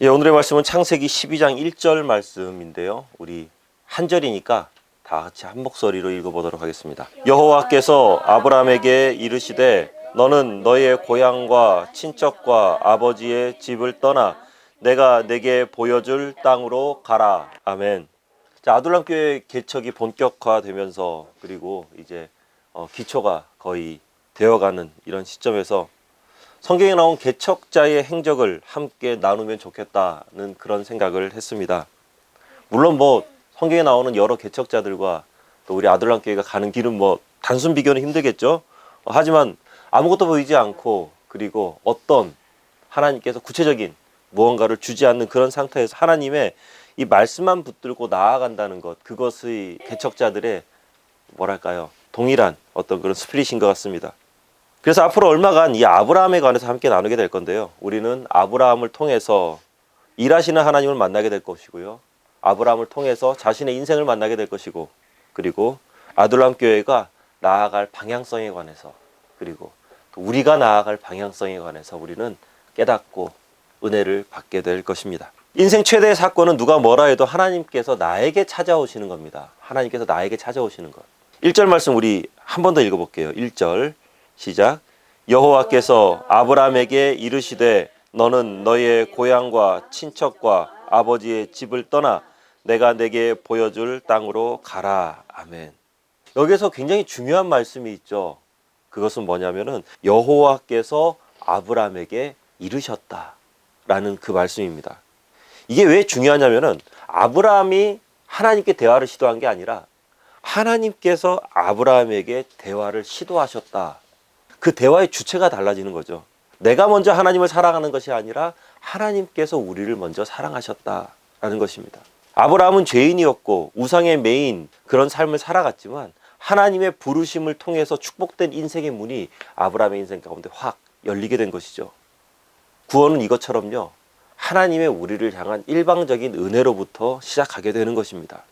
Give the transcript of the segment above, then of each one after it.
예, 오늘의 말씀은 창세기 12장 1절 말씀인데요. 우리 한 절이니까 다 같이 한 목소리로 읽어보도록 하겠습니다. 여호와께서 아브라함에게 이르시되 너는 너의 고향과 친척과 아버지의 집을 떠나 내가 내게 보여줄 땅으로 가라. 아멘. 자, 아둘람 교회 개척이 본격화되면서 그리고 이제 기초가 거의 되어가는 이런 시점에서 성경에 나온 개척자의 행적을 함께 나누면 좋겠다는 그런 생각을 했습니다. 물론 성경에 나오는 여러 개척자들과 또 우리 아둘람 교회가 가는 길은 단순 비교는 힘들겠죠. 하지만 아무것도 보이지 않고 그리고 어떤 하나님께서 구체적인 무언가를 주지 않는 그런 상태에서 하나님의 이 말씀만 붙들고 나아간다는 것, 그것의 개척자들의 동일한 어떤 그런 스피릿인 것 같습니다. 그래서 앞으로 얼마간 이 아브라함에 관해서 함께 나누게 될 건데요. 우리는 아브라함을 통해서 일하시는 하나님을 만나게 될 것이고요. 아브라함을 통해서 자신의 인생을 만나게 될 것이고, 그리고 아둘람 교회가 나아갈 방향성에 관해서, 그리고 또 우리가 나아갈 방향성에 관해서 우리는 깨닫고 은혜를 받게 될 것입니다. 인생 최대의 사건은 누가 뭐라 해도 하나님께서 나에게 찾아오시는 겁니다. 하나님께서 나에게 찾아오시는 것. 1절 말씀 우리 한 번 더 읽어볼게요. 1절 시작. 여호와께서 아브라함에게 이르시되 너는 너의 고향과 친척과 아버지의 집을 떠나 내가 내게 보여줄 땅으로 가라. 아멘. 여기서 굉장히 중요한 말씀이 있죠. 그것은 뭐냐면은 여호와께서 아브라함에게 이르셨다라는 그 말씀입니다. 이게 왜 중요하냐면은 아브라함이 하나님께 대화를 시도한 게 아니라 하나님께서 아브라함에게 대화를 시도하셨다. 그 대화의 주체가 달라지는 거죠. 내가 먼저 하나님을 사랑하는 것이 아니라 하나님께서 우리를 먼저 사랑하셨다라는 것입니다. 아브라함은 죄인이었고 우상의 매인 그런 삶을 살아갔지만 하나님의 부르심을 통해서 축복된 인생의 문이 아브라함의 인생 가운데 확 열리게 된 것이죠. 구원은 이것처럼요. 하나님의 우리를 향한 일방적인 은혜로부터 시작하게 되는 것입니다.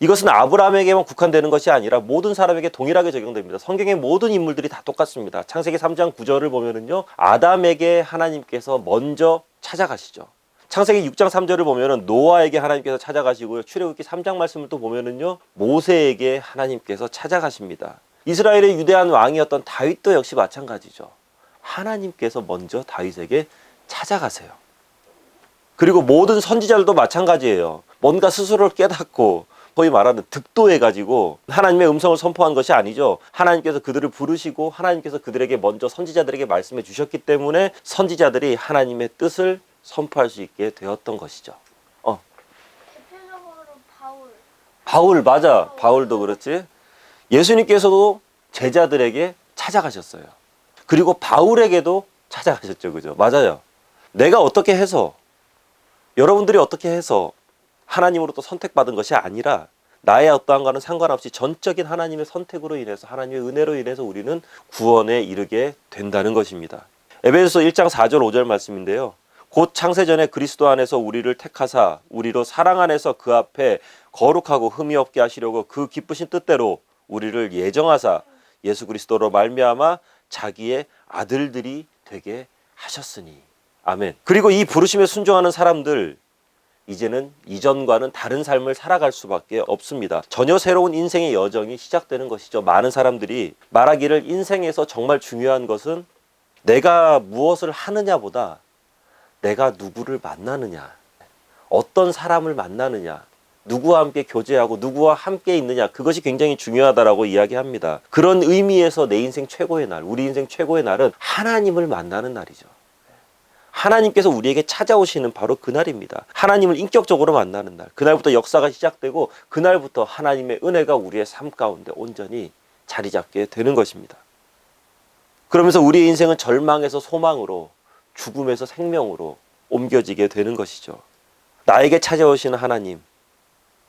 이것은 아브라함에게만 국한되는 것이 아니라 모든 사람에게 동일하게 적용됩니다. 성경의 모든 인물들이 다 똑같습니다. 창세기 3장 9절을 보면은요, 아담에게 하나님께서 먼저 찾아가시죠. 창세기 6장 3절을 보면은 노아에게 하나님께서 찾아가시고요. 출애굽기 3장 말씀을 또 보면은요, 모세에게 하나님께서 찾아가십니다. 이스라엘의 위대한 왕이었던 다윗도 역시 마찬가지죠. 하나님께서 먼저 다윗에게 찾아가세요. 그리고 모든 선지자들도 마찬가지예요. 뭔가 스스로를 깨닫고 거의 말하는 득도해가지고 하나님의 음성을 선포한 것이 아니죠. 하나님께서 그들을 부르시고 하나님께서 그들에게 먼저 선지자들에게 말씀해 주셨기 때문에 선지자들이 하나님의 뜻을 선포할 수 있게 되었던 것이죠. 대표적으로 바울 맞아. 바울도 그렇지. 예수님께서도 제자들에게 찾아가셨어요. 그리고 바울에게도 찾아가셨죠. 그죠? 맞아요. 내가 어떻게 해서 여러분들이 어떻게 해서 하나님으로부터 선택받은 것이 아니라 나의 어떠한가는 상관없이 전적인 하나님의 선택으로 인해서 하나님의 은혜로 인해서 우리는 구원에 이르게 된다는 것입니다. 에베소서 1장 4절 5절 말씀인데요. 곧 창세전에 그리스도 안에서 우리를 택하사 우리로 사랑 안에서 그 앞에 거룩하고 흠이 없게 하시려고 그 기쁘신 뜻대로 우리를 예정하사 예수 그리스도로 말미암아 자기의 아들들이 되게 하셨으니. 아멘. 그리고 이 부르심에 순종하는 사람들 이제는 이전과는 다른 삶을 살아갈 수밖에 없습니다. 전혀 새로운 인생의 여정이 시작되는 것이죠. 많은 사람들이 말하기를 인생에서 정말 중요한 것은 내가 무엇을 하느냐보다 내가 누구를 만나느냐, 어떤 사람을 만나느냐, 누구와 함께 교제하고 누구와 함께 있느냐, 그것이 굉장히 중요하다라고 이야기합니다. 그런 의미에서 내 인생 최고의 날, 우리 인생 최고의 날은 하나님을 만나는 날이죠. 하나님께서 우리에게 찾아오시는 바로 그날입니다. 하나님을 인격적으로 만나는 날. 그날부터 역사가 시작되고 그날부터 하나님의 은혜가 우리의 삶 가운데 온전히 자리 잡게 되는 것입니다. 그러면서 우리의 인생은 절망에서 소망으로, 죽음에서 생명으로 옮겨지게 되는 것이죠. 나에게 찾아오시는 하나님,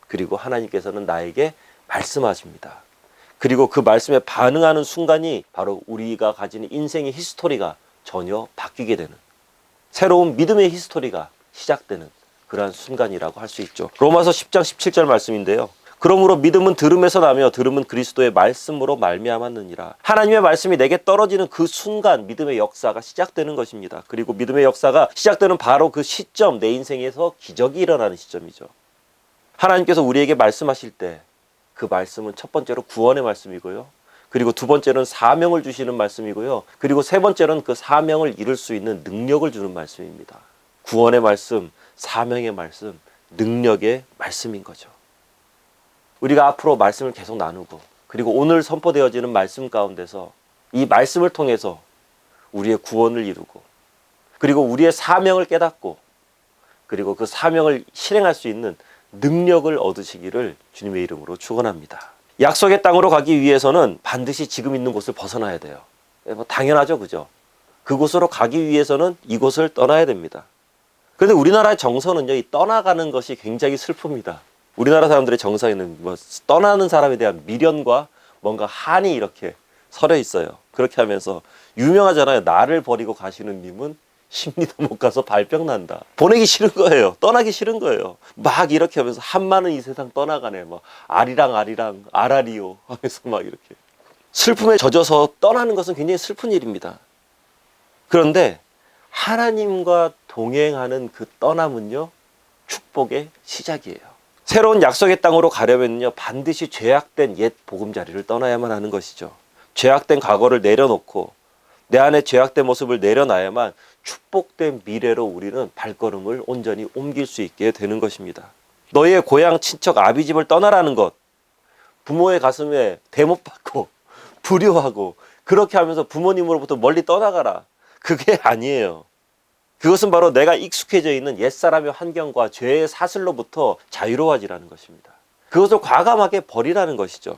그리고 하나님께서는 나에게 말씀하십니다. 그리고 그 말씀에 반응하는 순간이 바로 우리가 가지는 인생의 히스토리가 전혀 바뀌게 되는, 새로운 믿음의 히스토리가 시작되는 그러한 순간이라고 할 수 있죠. 로마서 10장 17절 말씀인데요. 그러므로 믿음은 들음에서 나며 들음은 그리스도의 말씀으로 말미암았느니라. 하나님의 말씀이 내게 떨어지는 그 순간 믿음의 역사가 시작되는 것입니다. 그리고 믿음의 역사가 시작되는 바로 그 시점, 내 인생에서 기적이 일어나는 시점이죠. 하나님께서 우리에게 말씀하실 때 그 말씀은 첫 번째로 구원의 말씀이고요. 그리고 두 번째는 사명을 주시는 말씀이고요. 그리고 세 번째는 그 사명을 이룰 수 있는 능력을 주는 말씀입니다. 구원의 말씀, 사명의 말씀, 능력의 말씀인 거죠. 우리가 앞으로 말씀을 계속 나누고 그리고 오늘 선포되어지는 말씀 가운데서 이 말씀을 통해서 우리의 구원을 이루고 그리고 우리의 사명을 깨닫고 그리고 그 사명을 실행할 수 있는 능력을 얻으시기를 주님의 이름으로 축원합니다. 약속의 땅으로 가기 위해서는 반드시 지금 있는 곳을 벗어나야 돼요. 뭐 당연하죠, 그죠? 그곳으로 가기 위해서는 이곳을 떠나야 됩니다. 그런데 우리나라의 정서는요, 이 떠나가는 것이 굉장히 슬픕니다. 우리나라 사람들의 정서에는 뭐 떠나는 사람에 대한 미련과 뭔가 한이 이렇게 서려 있어요. 그렇게 하면서 유명하잖아요. 나를 버리고 가시는 님은 10리도 못 가서 발병 난다. 보내기 싫은 거예요. 떠나기 싫은 거예요. 막 이렇게 하면서 한마는 이 세상 떠나가네. 막 아리랑 아라리오 하면서 막 이렇게 슬픔에 젖어서 떠나는 것은 굉장히 슬픈 일입니다. 그런데 하나님과 동행하는 그 떠남은요, 축복의 시작이에요. 새로운 약속의 땅으로 가려면요, 반드시 죄악된 옛 보금자리를 떠나야만 하는 것이죠. 죄악된 과거를 내려놓고 내 안에 죄악된 모습을 내려놔야만 축복된 미래로 우리는 발걸음을 온전히 옮길 수 있게 되는 것입니다. 너희의 고향 친척 아비집을 떠나라는 것, 부모의 가슴에 대못 받고 불효하고 그렇게 하면서 부모님으로부터 멀리 떠나가라, 그게 아니에요. 그것은 바로 내가 익숙해져 있는 옛사람의 환경과 죄의 사슬로부터 자유로워지라는 것입니다. 그것을 과감하게 버리라는 것이죠.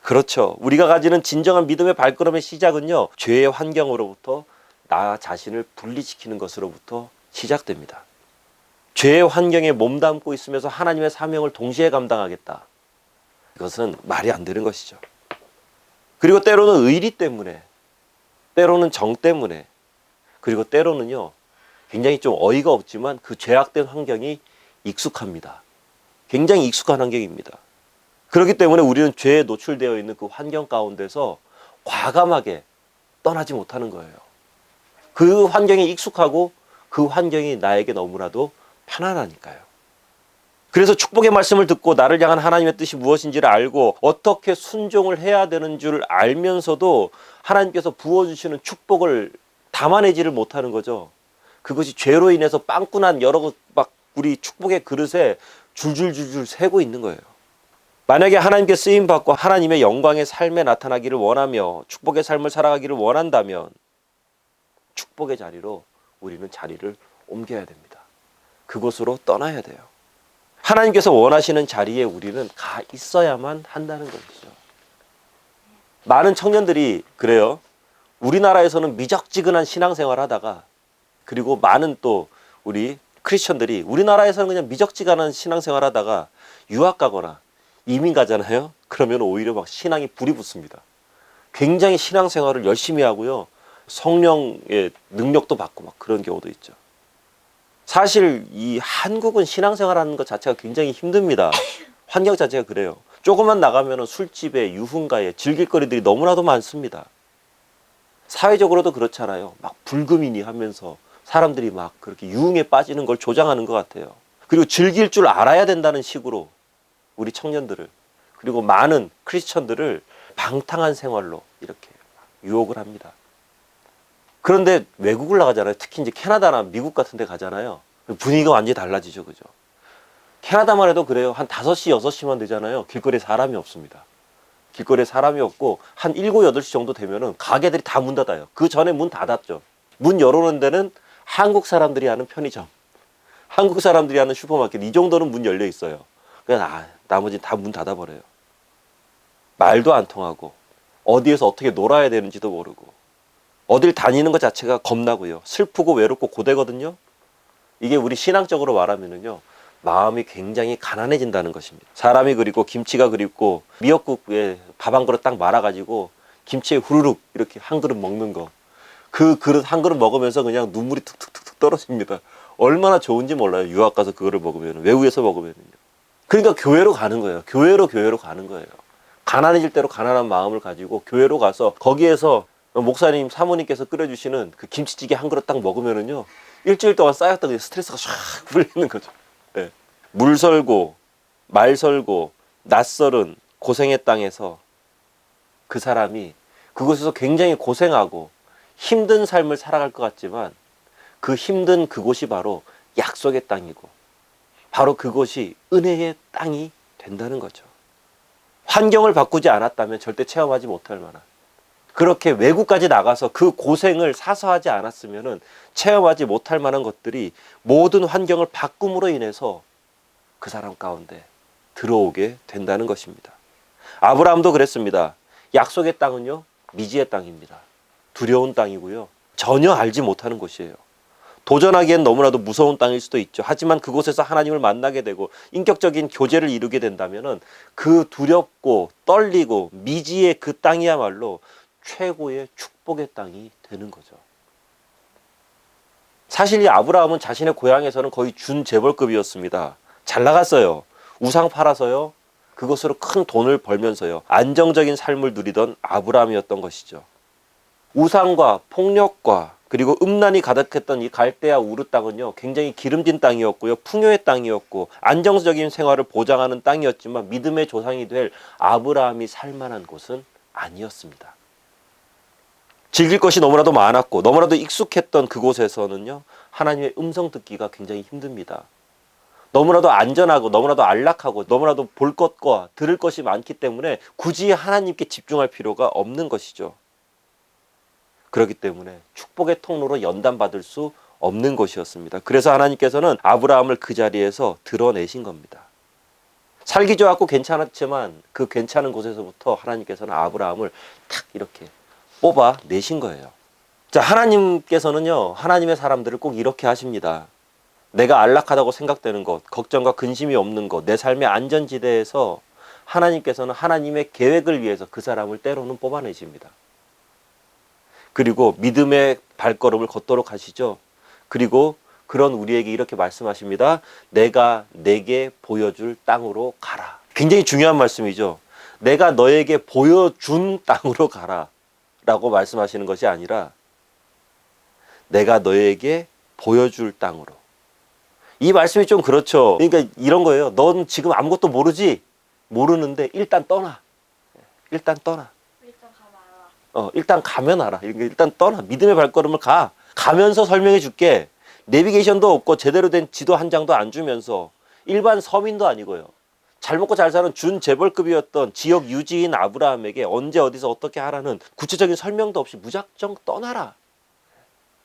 그렇죠. 우리가 가지는 진정한 믿음의 발걸음의 시작은요, 죄의 환경으로부터 나 자신을 분리시키는 것으로부터 시작됩니다. 죄의 환경에 몸담고 있으면서 하나님의 사명을 동시에 감당하겠다. 이것은 말이 안 되는 것이죠. 그리고 때로는 의리 때문에, 때로는 정 때문에, 그리고 때로는요, 굉장히 좀 어이가 없지만 그 죄악된 환경이 익숙합니다. 굉장히 익숙한 환경입니다. 그렇기 때문에 우리는 죄에 노출되어 있는 그 환경 가운데서 과감하게 떠나지 못하는 거예요. 그 환경에 익숙하고 그 환경이 나에게 너무나도 편안하니까요. 그래서 축복의 말씀을 듣고 나를 향한 하나님의 뜻이 무엇인지를 알고 어떻게 순종을 해야 되는 줄 알면서도 하나님께서 부어주시는 축복을 담아내지를 못하는 거죠. 그것이 죄로 인해서 빵꾸난 여러 막 우리 축복의 그릇에 줄줄줄줄 새고 있는 거예요. 만약에 하나님께 쓰임받고 하나님의 영광의 삶에 나타나기를 원하며 축복의 삶을 살아가기를 원한다면 축복의 자리로 우리는 자리를 옮겨야 됩니다. 그곳으로 떠나야 돼요. 하나님께서 원하시는 자리에 우리는 가 있어야만 한다는 것이죠. 많은 청년들이 그래요. 우리나라에서는 미적지근한 신앙생활 하다가, 그리고 많은 또 우리 크리스천들이 우리나라에서는 그냥 미적지근한 신앙생활 하다가 유학 가거나 이민 가잖아요. 그러면 오히려 막 신앙이 불이 붙습니다. 굉장히 신앙생활을 열심히 하고요, 성령의 능력도 받고 막 그런 경우도 있죠. 사실 이 한국은 신앙생활하는 것 자체가 굉장히 힘듭니다. 환경 자체가 그래요. 조금만 나가면 술집에 유흥가에 즐길 거리들이 너무나도 많습니다. 사회적으로도 그렇잖아요. 막 불금이니 하면서 사람들이 막 그렇게 유흥에 빠지는 걸 조장하는 것 같아요. 그리고 즐길 줄 알아야 된다는 식으로 우리 청년들을, 그리고 많은 크리스천들을 방탕한 생활로 이렇게 유혹을 합니다. 그런데 외국을 나가잖아요. 특히 이제 캐나다나 미국 같은 데 가잖아요. 분위기가 완전히 달라지죠. 그죠? 캐나다만 해도 그래요. 한 5시, 6시만 되잖아요. 길거리에 사람이 없습니다. 길거리에 사람이 없고 한 7, 8시 정도 되면은 가게들이 다 문 닫아요. 그 전에 문 닫았죠. 문 열어놓은 데는 한국 사람들이 하는 편의점, 한국 사람들이 하는 슈퍼마켓, 이 정도는 문 열려 있어요. 그냥 나머지는 다 문 닫아버려요. 말도 안 통하고 어디에서 어떻게 놀아야 되는지도 모르고 어딜 다니는 것 자체가 겁나고요. 슬프고 외롭고 고되거든요. 이게 우리 신앙적으로 말하면은요, 마음이 굉장히 가난해진다는 것입니다. 사람이 그립고 김치가 그립고 미역국에 밥 한 그릇 딱 말아가지고 김치에 후루룩 이렇게 한 그릇 먹는 거, 그 그릇 한 그릇 먹으면서 그냥 눈물이 툭툭툭툭 떨어집니다. 얼마나 좋은지 몰라요. 유학 가서 그거를 먹으면, 외국에서 먹으면요. 그러니까 교회로 가는 거예요. 교회로 가는 거예요. 가난해질 대로 가난한 마음을 가지고 교회로 가서 거기에서 목사님, 사모님께서 끓여주시는 그 김치찌개 한 그릇 딱 먹으면은요, 일주일 동안 쌓였던 그 스트레스가 쫙 풀리는 거죠. 네. 물 설고, 말 설고, 낯설은 고생의 땅에서 그 사람이 그곳에서 굉장히 고생하고 힘든 삶을 살아갈 것 같지만 그 힘든 그곳이 바로 약속의 땅이고 바로 그곳이 은혜의 땅이 된다는 거죠. 환경을 바꾸지 않았다면 절대 체험하지 못할 만한, 그렇게 외국까지 나가서 그 고생을 사서하지 않았으면 체험하지 못할 만한 것들이 모든 환경을 바꿈으로 인해서 그 사람 가운데 들어오게 된다는 것입니다. 아브라함도 그랬습니다. 약속의 땅은요, 미지의 땅입니다. 두려운 땅이고요, 전혀 알지 못하는 곳이에요. 도전하기엔 너무나도 무서운 땅일 수도 있죠. 하지만 그곳에서 하나님을 만나게 되고 인격적인 교제를 이루게 된다면 그 두렵고 떨리고 미지의 그 땅이야말로 최고의 축복의 땅이 되는 거죠. 사실 이 아브라함은 자신의 고향에서는 거의 준재벌급이었습니다. 잘 나갔어요. 우상 팔아서요, 그것으로 큰 돈을 벌면서요, 안정적인 삶을 누리던 아브라함이었던 것이죠. 우상과 폭력과 그리고 음란이 가득했던 이 갈대아 우르 땅은요, 굉장히 기름진 땅이었고요, 풍요의 땅이었고 안정적인 생활을 보장하는 땅이었지만 믿음의 조상이 될 아브라함이 살만한 곳은 아니었습니다. 즐길 것이 너무나도 많았고 너무나도 익숙했던 그곳에서는요, 하나님의 음성 듣기가 굉장히 힘듭니다. 너무나도 안전하고 너무나도 안락하고 너무나도 볼 것과 들을 것이 많기 때문에 굳이 하나님께 집중할 필요가 없는 것이죠. 그렇기 때문에 축복의 통로로 연단받을 수 없는 것이었습니다. 그래서 하나님께서는 아브라함을 그 자리에서 드러내신 겁니다. 살기 좋았고 괜찮았지만 그 괜찮은 곳에서부터 하나님께서는 아브라함을 탁 이렇게 뽑아내신 거예요. 자, 하나님께서는요, 하나님의 사람들을 꼭 이렇게 하십니다. 내가 안락하다고 생각되는 것, 걱정과 근심이 없는 것, 내 삶의 안전지대에서 하나님께서는 하나님의 계획을 위해서 그 사람을 때로는 뽑아내십니다. 그리고 믿음의 발걸음을 걷도록 하시죠. 그리고 그런 우리에게 이렇게 말씀하십니다. 내가 내게 보여줄 땅으로 가라. 굉장히 중요한 말씀이죠. 내가 너에게 보여준 땅으로 가라 라고 말씀하시는 것이 아니라 내가 너에게 보여줄 땅으로. 이 말씀이 좀 그렇죠. 그러니까 이런 거예요. 넌 지금 아무것도 모르지? 모르는데 일단 떠나. 일단 떠나. 일단 가면 알아. 일단 떠나. 믿음의 발걸음을 가. 가면서 설명해 줄게. 내비게이션도 없고 제대로 된 지도 한 장도 안 주면서 일반 서민도 아니고요, 잘 먹고 잘 사는 준재벌급이었던 지역 유지인 아브라함에게 언제 어디서 어떻게 하라는 구체적인 설명도 없이 무작정 떠나라.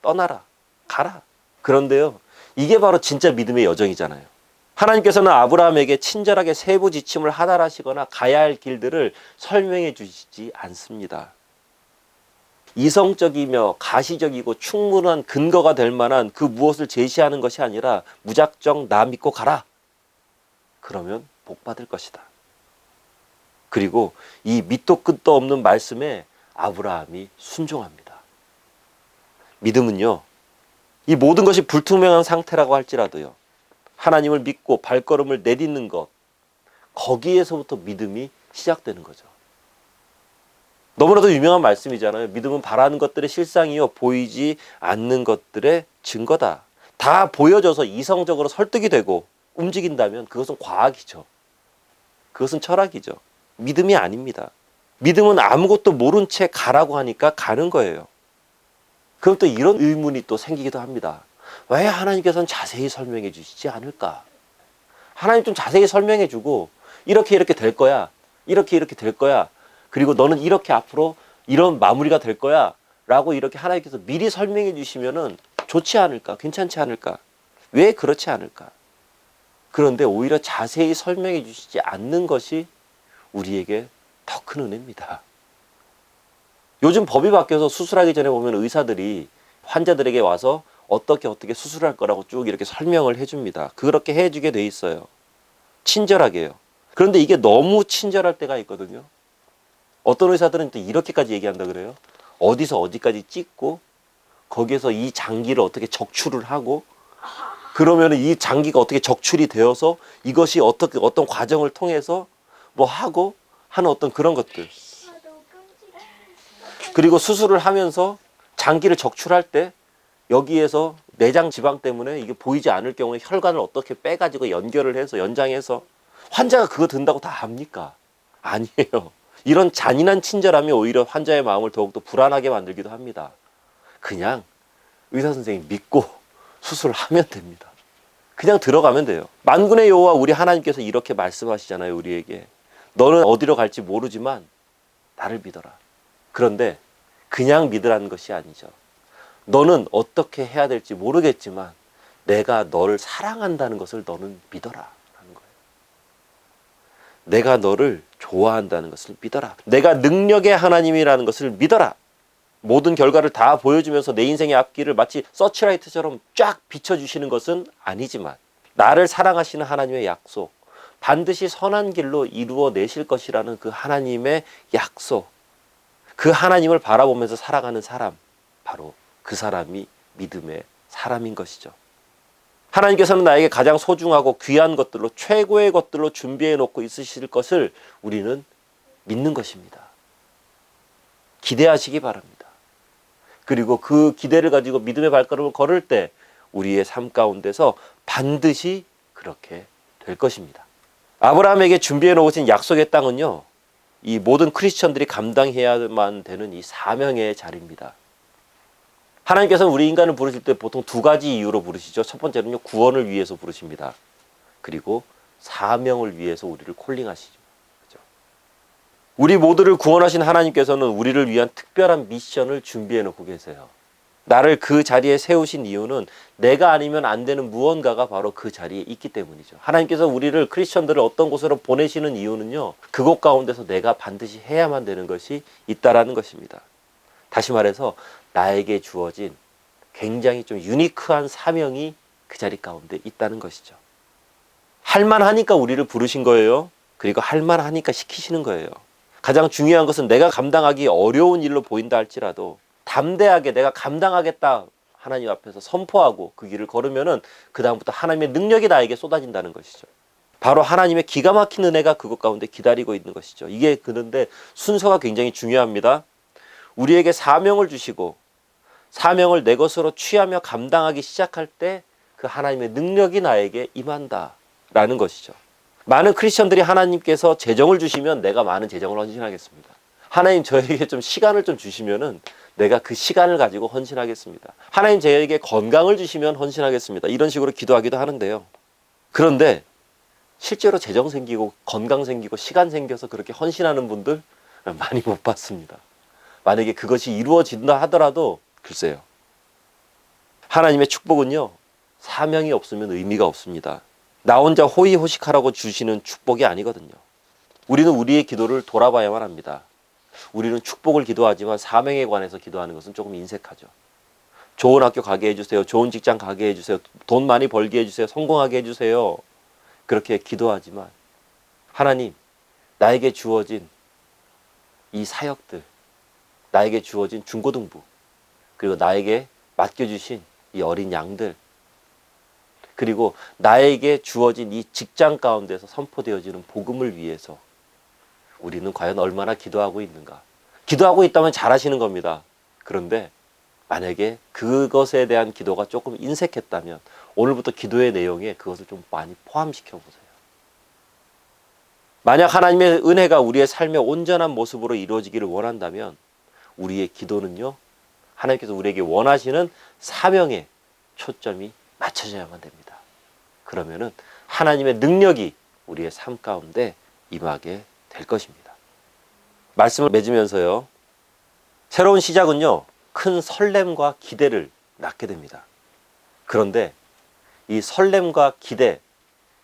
떠나라. 가라. 그런데요, 이게 바로 진짜 믿음의 여정이잖아요. 하나님께서는 아브라함에게 친절하게 세부 지침을 하달하시거나 가야 할 길들을 설명해 주시지 않습니다. 이성적이며 가시적이고 충분한 근거가 될 만한 그 무엇을 제시하는 것이 아니라 무작정 나 믿고 가라. 그러면 복 받을 것이다. 그리고 이 밑도 끝도 없는 말씀에 아브라함이 순종합니다. 믿음은요, 이 모든 것이 불투명한 상태라고 할지라도요, 하나님을 믿고 발걸음을 내딛는 것, 거기에서부터 믿음이 시작되는 거죠. 너무나도 유명한 말씀이잖아요. 믿음은 바라는 것들의 실상이요, 보이지 않는 것들의 증거다. 다 보여져서 이성적으로 설득이 되고 움직인다면 그것은 과학이죠. 그것은 철학이죠. 믿음이 아닙니다. 믿음은 아무것도 모른 채 가라고 하니까 가는 거예요. 그럼 또 이런 의문이 또 생기기도 합니다. 왜 하나님께서는 자세히 설명해 주시지 않을까? 하나님 좀 자세히 설명해 주고 이렇게 될 거야. 이렇게 될 거야. 그리고 너는 이렇게 앞으로 이런 마무리가 될 거야 라고 이렇게 하나님께서 미리 설명해 주시면은 좋지 않을까? 괜찮지 않을까? 왜 그렇지 않을까? 그런데 오히려 자세히 설명해 주시지 않는 것이 우리에게 더 큰 은혜입니다. 요즘 법이 바뀌어서 수술하기 전에 보면 의사들이 환자들에게 와서 어떻게 수술할 거라고 쭉 이렇게 설명을 해줍니다. 그렇게 해주게 돼 있어요. 친절하게요. 그런데 이게 너무 친절할 때가 있거든요. 어떤 의사들은 또 이렇게까지 얘기한다 그래요. 어디서 어디까지 찍고 거기에서 이 장기를 어떻게 적출을 하고 그러면 이 장기가 어떻게 적출이 되어서 이것이 어떻게 어떤 과정을 통해서 뭐 하고 하는 어떤 그런 것들. 그리고 수술을 하면서 장기를 적출할 때 여기에서 내장 지방 때문에 이게 보이지 않을 경우에 혈관을 어떻게 빼가지고 연결을 해서 연장해서 환자가 그거 든다고 다 합니까? 아니에요. 이런 잔인한 친절함이 오히려 환자의 마음을 더욱더 불안하게 만들기도 합니다. 그냥 의사 선생님 믿고 수술을 하면 됩니다. 그냥 들어가면 돼요. 만군의 여호와 우리 하나님께서 이렇게 말씀하시잖아요. 우리에게. 너는 어디로 갈지 모르지만 나를 믿어라. 그런데 그냥 믿으라는 것이 아니죠. 너는 어떻게 해야 될지 모르겠지만 내가 너를 사랑한다는 것을 너는 믿어라 라는 거예요. 내가 너를 좋아한다는 것을 믿어라. 내가 능력의 하나님이라는 것을 믿어라. 모든 결과를 다 보여주면서 내 인생의 앞길을 마치 서치라이트처럼 쫙 비춰주시는 것은 아니지만 나를 사랑하시는 하나님의 약속, 반드시 선한 길로 이루어내실 것이라는 그 하나님의 약속, 그 하나님을 바라보면서 살아가는 사람, 바로 그 사람이 믿음의 사람인 것이죠. 하나님께서는 나에게 가장 소중하고 귀한 것들로 최고의 것들로 준비해 놓고 있으실 것을 우리는 믿는 것입니다. 기대하시기 바랍니다. 그리고 그 기대를 가지고 믿음의 발걸음을 걸을 때 우리의 삶 가운데서 반드시 그렇게 될 것입니다. 아브라함에게 준비해 놓으신 약속의 땅은요, 이 모든 크리스천들이 감당해야만 되는 이 사명의 자리입니다. 하나님께서는 우리 인간을 부르실 때 보통 두 가지 이유로 부르시죠. 첫 번째는요, 구원을 위해서 부르십니다. 그리고 사명을 위해서 우리를 콜링하시죠. 그렇죠? 우리 모두를 구원하신 하나님께서는 우리를 위한 특별한 미션을 준비해 놓고 계세요. 나를 그 자리에 세우신 이유는 내가 아니면 안 되는 무언가가 바로 그 자리에 있기 때문이죠. 하나님께서 우리를 크리스천들을 어떤 곳으로 보내시는 이유는요, 그곳 가운데서 내가 반드시 해야만 되는 것이 있다라는 것입니다. 다시 말해서 나에게 주어진 굉장히 좀 유니크한 사명이 그 자리 가운데 있다는 것이죠. 할만하니까 우리를 부르신 거예요. 그리고 할만하니까 시키시는 거예요. 가장 중요한 것은 내가 감당하기 어려운 일로 보인다 할지라도 담대하게 내가 감당하겠다 하나님 앞에서 선포하고 그 길을 걸으면은 그 다음부터 하나님의 능력이 나에게 쏟아진다는 것이죠. 바로 하나님의 기가 막힌 은혜가 그것 가운데 기다리고 있는 것이죠. 이게 그런데 순서가 굉장히 중요합니다. 우리에게 사명을 주시고 사명을 내 것으로 취하며 감당하기 시작할 때 그 하나님의 능력이 나에게 임한다라는 것이죠. 많은 크리스천들이 하나님께서 재정을 주시면 내가 많은 재정을 헌신하겠습니다. 하나님 저에게 좀 시간을 좀 주시면은 내가 그 시간을 가지고 헌신하겠습니다. 하나님 저에게 건강을 주시면 헌신하겠습니다. 이런 식으로 기도하기도 하는데요. 그런데 실제로 재정 생기고 건강 생기고 시간 생겨서 그렇게 헌신하는 분들 많이 못 봤습니다. 만약에 그것이 이루어진다 하더라도 글쎄요. 하나님의 축복은요, 사명이 없으면 의미가 없습니다. 나 혼자 호의호식하라고 주시는 축복이 아니거든요. 우리는 우리의 기도를 돌아봐야만 합니다. 우리는 축복을 기도하지만 사명에 관해서 기도하는 것은 조금 인색하죠. 좋은 학교 가게 해주세요. 좋은 직장 가게 해주세요. 돈 많이 벌게 해주세요. 성공하게 해주세요. 그렇게 기도하지만 하나님, 나에게 주어진 이 사역들, 나에게 주어진 중고등부, 그리고 나에게 맡겨주신 이 어린 양들, 그리고 나에게 주어진 이 직장 가운데서 선포되어지는 복음을 위해서 우리는 과연 얼마나 기도하고 있는가. 기도하고 있다면 잘하시는 겁니다. 그런데 만약에 그것에 대한 기도가 조금 인색했다면 오늘부터 기도의 내용에 그것을 좀 많이 포함시켜 보세요. 만약 하나님의 은혜가 우리의 삶의 온전한 모습으로 이루어지기를 원한다면 우리의 기도는요, 하나님께서 우리에게 원하시는 사명에 초점이 맞춰져야만 됩니다. 그러면은 하나님의 능력이 우리의 삶 가운데 임하게 될 것입니다. 말씀을 맺으면서요, 새로운 시작은요, 큰 설렘과 기대를 낳게 됩니다. 그런데 이 설렘과 기대,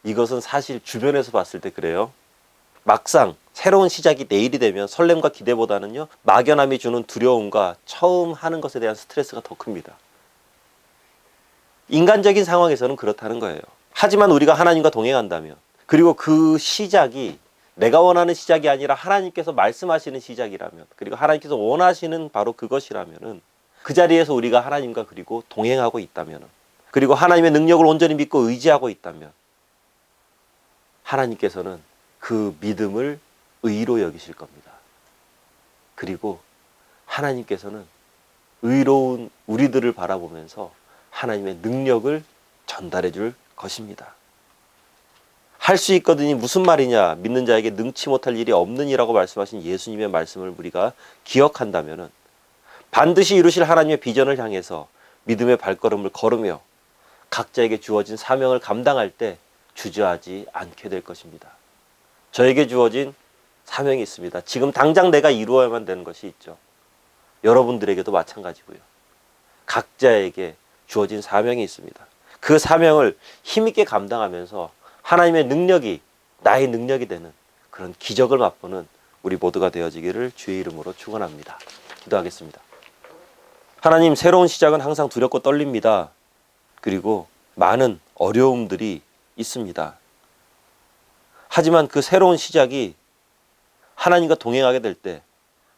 이것은 사실 주변에서 봤을 때 그래요. 막상 새로운 시작이 내일이 되면 설렘과 기대보다는요, 막연함이 주는 두려움과 처음 하는 것에 대한 스트레스가 더 큽니다. 인간적인 상황에서는 그렇다는 거예요. 하지만 우리가 하나님과 동행한다면, 그리고 그 시작이 내가 원하는 시작이 아니라 하나님께서 말씀하시는 시작이라면, 그리고 하나님께서 원하시는 바로 그것이라면은 그 자리에서 우리가 하나님과 그리고 동행하고 있다면은, 그리고 하나님의 능력을 온전히 믿고 의지하고 있다면 하나님께서는 그 믿음을 의로 여기실 겁니다. 그리고 하나님께서는 의로운 우리들을 바라보면서 하나님의 능력을 전달해 줄 것입니다. 할 수 있거든이 무슨 말이냐? 믿는 자에게 능치 못할 일이 없느니라고 말씀하신 예수님의 말씀을 우리가 기억한다면 반드시 이루실 하나님의 비전을 향해서 믿음의 발걸음을 걸으며 각자에게 주어진 사명을 감당할 때 주저하지 않게 될 것입니다. 저에게 주어진 사명이 있습니다. 지금 당장 내가 이루어야만 되는 것이 있죠. 여러분들에게도 마찬가지고요. 각자에게 주어진 사명이 있습니다. 그 사명을 힘있게 감당하면서 하나님의 능력이 나의 능력이 되는 그런 기적을 맛보는 우리 모두가 되어지기를 주의 이름으로 축원합니다. 기도하겠습니다. 하나님, 새로운 시작은 항상 두렵고 떨립니다. 그리고 많은 어려움들이 있습니다. 하지만 그 새로운 시작이 하나님과 동행하게 될 때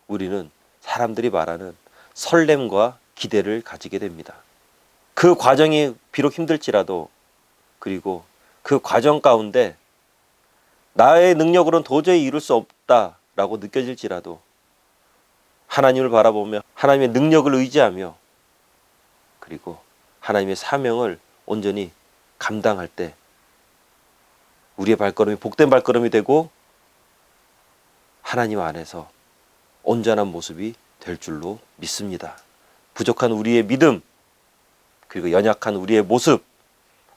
우리는 사람들이 말하는 설렘과 기대를 가지게 됩니다. 그 과정이 비록 힘들지라도, 그리고 그 과정 가운데 나의 능력으로는 도저히 이룰 수 없다라고 느껴질지라도 하나님을 바라보며 하나님의 능력을 의지하며 그리고 하나님의 사명을 온전히 감당할 때 우리의 발걸음이 복된 발걸음이 되고 하나님 안에서 온전한 모습이 될 줄로 믿습니다. 부족한 우리의 믿음, 그리고 연약한 우리의 모습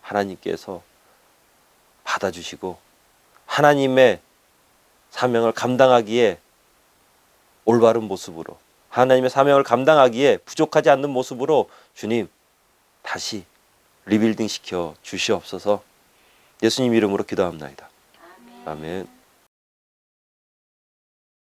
하나님께서 받아주시고 하나님의 사명을 감당하기에 올바른 모습으로, 하나님의 사명을 감당하기에 부족하지 않는 모습으로 주님 다시 리빌딩 시켜 주시옵소서. 예수님 이름으로 기도합니다. 아멘.